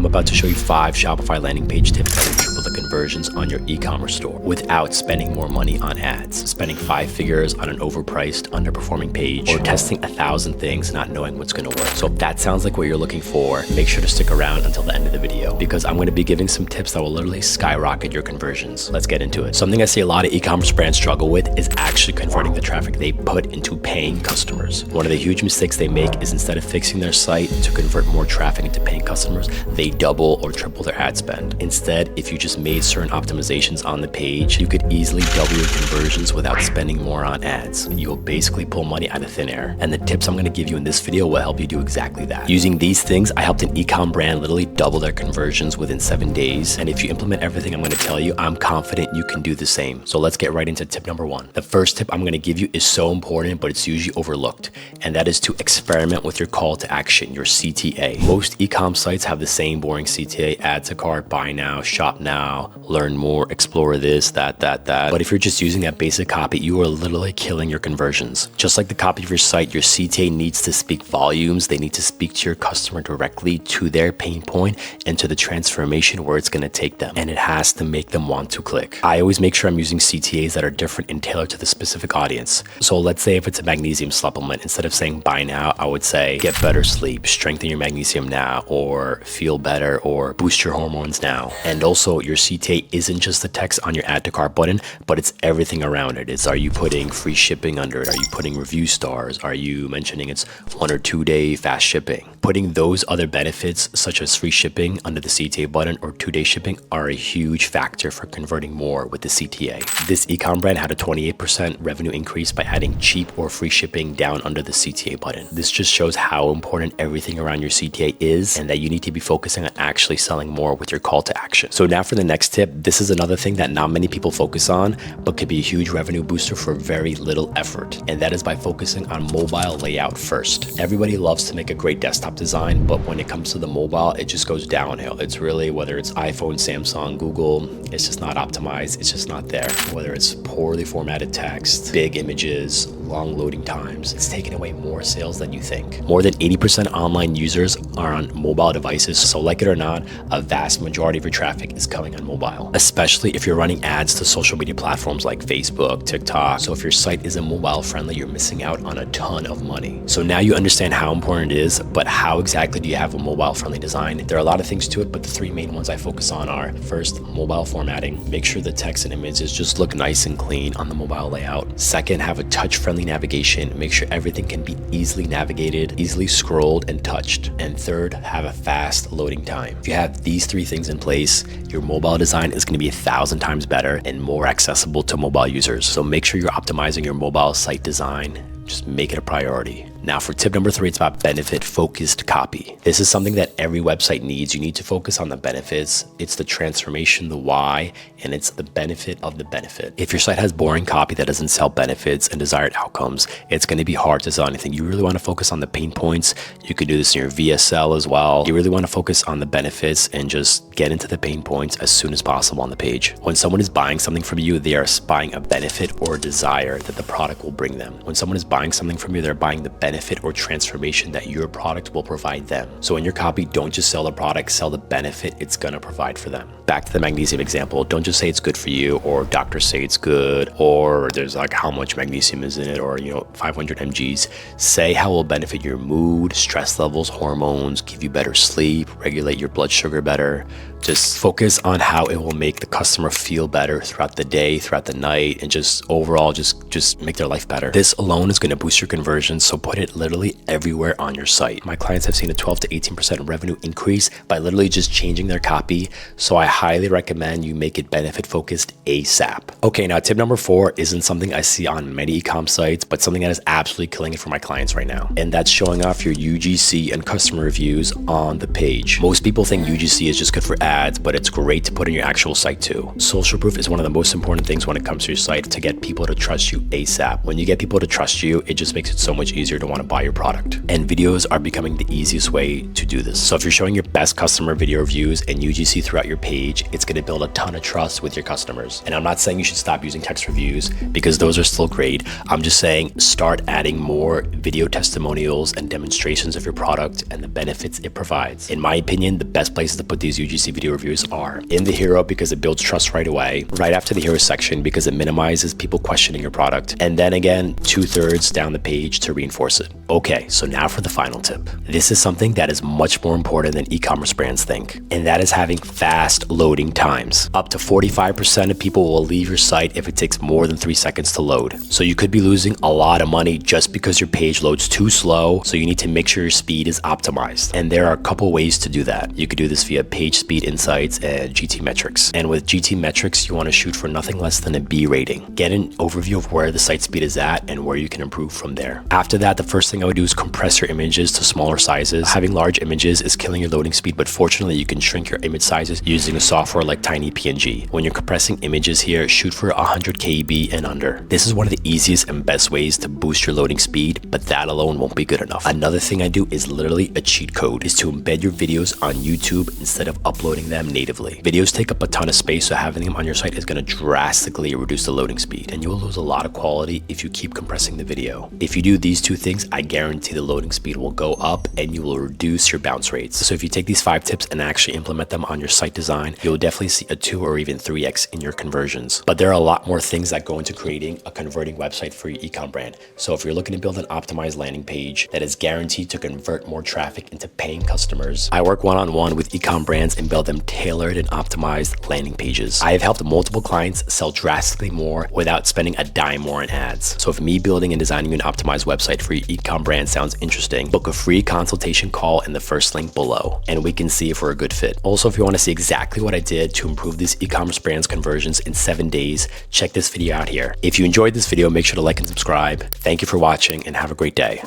I'm about to show you 5 Shopify landing page tips that will triple the conversions on your e-commerce store without spending more money on ads, spending 5 figures on an overpriced, underperforming page, or testing 1,000 things not knowing what's going to work. So if that sounds like what you're looking for, make sure to stick around until the end of the video because I'm going to be giving some tips that will literally skyrocket your conversions. Let's get into it. Something I see a lot of e-commerce brands struggle with is actually converting the traffic they put into paying customers. One of the huge mistakes they make is instead of fixing their site to convert more traffic into paying customers, they double or triple their ad spend. Instead, if you just made certain optimizations on the page, you could easily double your conversions without spending more on ads. You'll basically pull money out of thin air. And the tips I'm going to give you in this video will help you do exactly that. Using these things, I helped an e-com brand literally double their conversions within 7 days. And if you implement everything I'm going to tell you, I'm confident you can do the same. So let's get right into tip number 1. The first tip I'm going to give you is so important, but it's usually overlooked. And that is to experiment with your call to action, your CTA. Most e-com sites have the same boring CTA: add to cart, buy now, shop now, learn more, explore this, that. But if you're just using that basic copy, you are literally killing your conversions. Just like the copy of your site, your CTA needs to speak volumes. They need to speak to your customer directly, to their pain point, and to the transformation where it's going to take them. And it has to make them want to click. I always make sure I'm using CTAs that are different and tailored to the specific audience. So let's say if it's a magnesium supplement, instead of saying buy now, I would say get better sleep, strengthen your magnesium now, or feel better, or boost your hormones now. And also your CTA isn't just the text on your add to cart button, but it's everything around it. Are you putting free shipping under it? Are you putting review stars? Are you mentioning it's 1 or 2 day fast shipping? Putting those other benefits such as free shipping under the CTA button or 2-day shipping are a huge factor for converting more with the CTA. This ecom brand had a 28% revenue increase by adding cheap or free shipping down under the CTA button. This just shows how important everything around your CTA is and that you need to be focusing on actually selling more with your call to action. So now for the next tip, this is another thing that not many people focus on, but could be a huge revenue booster for very little effort. And that is by focusing on mobile layout first. Everybody loves to make a great desktop design, but when it comes to the mobile, it just goes downhill. It's really, whether it's iPhone, Samsung, Google, it's just not optimized. It's just not there. Whether it's poorly formatted text, big images, long loading times, it's taking away more sales than you think. More than 80% online users are on mobile devices. So like it or not, a vast majority of your traffic is coming on mobile, especially if you're running ads to social media platforms like Facebook, TikTok. So if your site isn't mobile friendly, you're missing out on a ton of money. So now you understand how important it is, but how exactly do you have a mobile friendly design? There are a lot of things to it, but the 3 main ones I focus on are: first, mobile formatting. Make sure the text and images just look nice and clean on the mobile layout. Second, have a touch-friendly navigation. Make sure everything can be easily navigated, easily scrolled and touched. And third, have a fast loading time. If you have these 3 things in place, your mobile design is going to be 1,000 times better and more accessible to mobile users. So make sure you're optimizing your mobile site design. Just make it a priority. Now for tip number 3, it's about benefit-focused copy. This is something that every website needs. You need to focus on the benefits. It's the transformation, the why, and it's the benefit of the benefit. If your site has boring copy that doesn't sell benefits and desired outcomes, it's going to be hard to sell anything. You really want to focus on the pain points. You can do this in your VSL as well. You really want to focus on the benefits and just get into the pain points as soon as possible on the page. When someone is buying something from you, they are buying a benefit or a desire that the product will bring them. When someone is buying something from you, they're buying the benefit or transformation that your product will provide them. So in your copy, don't just sell the product, sell the benefit it's going to provide for them. Back to the magnesium example, don't just say it's good for you, or doctors say it's good, or there's like how much magnesium is in it, or 500 mgs. Say how it will benefit your mood, stress levels, hormones, give you better sleep, regulate your blood sugar better. Just focus on how it will make the customer feel better throughout the day, throughout the night, and just overall just make their life better. This alone is going to boost your conversions, so put it literally everywhere on your site. My clients have seen a 12 to 18% revenue increase by literally just changing their copy, so I highly recommend you make it benefit focused ASAP. Okay, now tip number 4 isn't something I see on many ecom sites, but something that is absolutely killing it for my clients right now, and that's showing off your UGC and customer reviews on the page. Most people think UGC is just good for ads, but it's great to put in your actual site too. Social proof is one of the most important things when it comes to your site to get people to trust you ASAP. When you get people to trust you, it just makes it so much easier to want to buy your product. And videos are becoming the easiest way to do this. So if you're showing your best customer video reviews and UGC throughout your page, it's going to build a ton of trust with your customers. And I'm not saying you should stop using text reviews because those are still great. I'm just saying start adding more video testimonials and demonstrations of your product and the benefits it provides. In my opinion, the best places to put these UGC video reviews are in the hero because it builds trust right away, right after the hero section because it minimizes people questioning your product, and then again 2/3 down the page to reinforce it. Okay, so now for the final tip. This is something that is much more important than e-commerce brands think, and that is having fast loading times. Up to 45% of people will leave your site if it takes more than 3 seconds to load. So you could be losing a lot of money just because your page loads too slow, so you need to make sure your speed is optimized. And there are a couple ways to do that. You could do this via page speed insights and GT metrics. And with GT metrics, you want to shoot for nothing less than a B rating. Get an overview of where the site speed is at and where you can improve from there. After that, the first thing I would do is compress your images to smaller sizes. Having large images is killing your loading speed, but fortunately you can shrink your image sizes using a software like Tiny PNG. When you're compressing images here, shoot for 100 KB and under. This is one of the easiest and best ways to boost your loading speed, but that alone won't be good enough. Another thing I do is literally a cheat code, is to embed your videos on YouTube instead of uploading them natively. Videos take up a ton of space, so having them on your site is going to drastically reduce the loading speed, and you will lose a lot of quality if you keep compressing the video. If you do these two things, I guarantee the loading speed will go up and you will reduce your bounce rates. So if you take these 5 tips and actually implement them on your site design, you'll definitely see a 2 or even 3x in your conversions. But there are a lot more things that go into creating a converting website for your ecom brand. So if you're looking to build an optimized landing page that is guaranteed to convert more traffic into paying customers, I work one-on-one with ecom brands and build them tailored and optimized landing pages. I have helped multiple clients sell drastically more without spending a dime more in ads. So if me building and designing an optimized website for your ecom brand sounds interesting, book a free consultation call in the first link below, and we can see if we're a good fit. Also, if you want to see exactly what I did to improve these e-commerce brands conversions in 7 days, check this video out here. If you enjoyed this video, make sure to like and subscribe. Thank you for watching and have a great day.